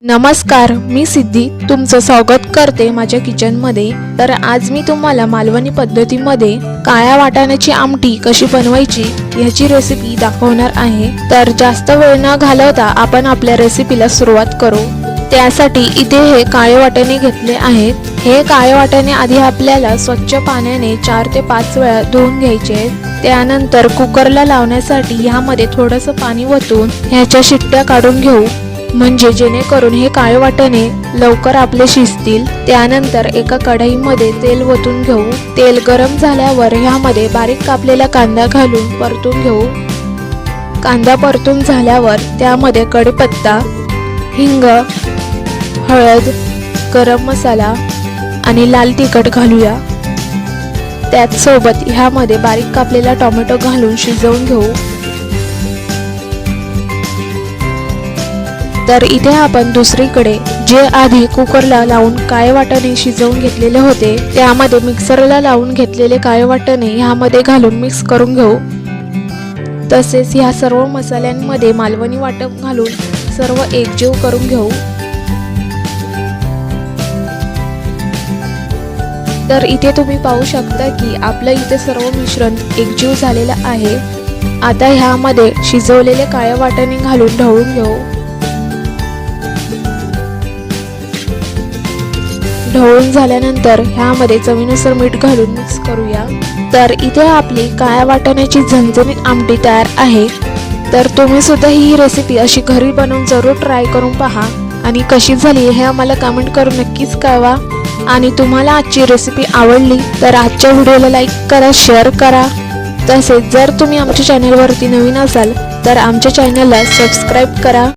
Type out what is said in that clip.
नमस्कार, मी सिद्धी तुमचं स्वागत करते माझ्या किचनमध्ये। तर आज मी तुम्हाला मालवणी पद्धतीमध्ये काळ्या वाटाण्याची आमटी कशी बनवायची याची रेसिपी दाखवणार आहे। तर जास्त वेळ न घालवता आपण आपल्या रेसिपीला सुरुवात करू। त्यासाठी इथे हे काळे वाटाणे घेतले आहेत। हे काळे वाटाणे आधी आपल्याला स्वच्छ पाण्याने 4 ते 5 वेळा धुवून घ्यायचे आहेत। त्यानंतर कुकरला लावण्यासाठी ह्यामध्ये थोडंसं पाणी ओतून ह्याच्या शिट्ट्या काढून घेऊ, म्हणजे जेणेकरून हे काळे वाटाणे लवकर आपले शिजतील। त्यानंतर एका कढईमध्ये तेल ओतून घेऊ। तेल गरम झाल्यावर ह्यामध्ये बारीक कापलेला कांदा घालून परतून घेऊ। कांदा परतून झाल्यावर त्यामध्ये कढीपत्ता, हिंग, हळद, गरम मसाला आणि लाल तिखट घालूया। त्याच सोबत ह्यामध्ये बारीक कापलेला टोमॅटो घालून शिजवून घेऊ। तर इथे आपण दुसरीकडे जे आधी कुकरला लावून काळे वाटाणे शिजवून घेतलेले होते त्यामध्ये मिक्सरला लावून घेतलेले काळे वाटाणे ह्यामध्ये घालून मिक्स करून घेऊ। तसेच ह्या सर्व मसाल्यांमध्ये मालवणी वाटण घालून सर्व एकजीव करून घेऊ। तर इथे तुम्ही पाहू शकता की आपलं इथे सर्व मिश्रण एकजीव झालेलं आहे। आता ह्यामध्ये शिजवलेले काळे वाटाणे घालून ढवळून घेऊ। ढवळून झाल्यानंतर ह्यामध्ये चवीनुसार मीठ घालून मिक्स करूया। तर इथे आपली काळ्या वाटाण्याची झणझणीत आमटी तयार आहे। तर तुम्ही सुद्धा ही रेसिपी अशी घरी बनवून जरूर ट्राय करून पहा आणि कशी झाली हे आम्हाला कमेंट करून नक्कीच कळवा। आणि तुम्हाला आजची रेसिपी आवडली तर आजच्या व्हिडिओला लाईक करा, शेअर करा। तसेच जर तुम्ही आमच्या चॅनलवरती नवीन असाल तर आमच्या चॅनलला सबस्क्राईब करा।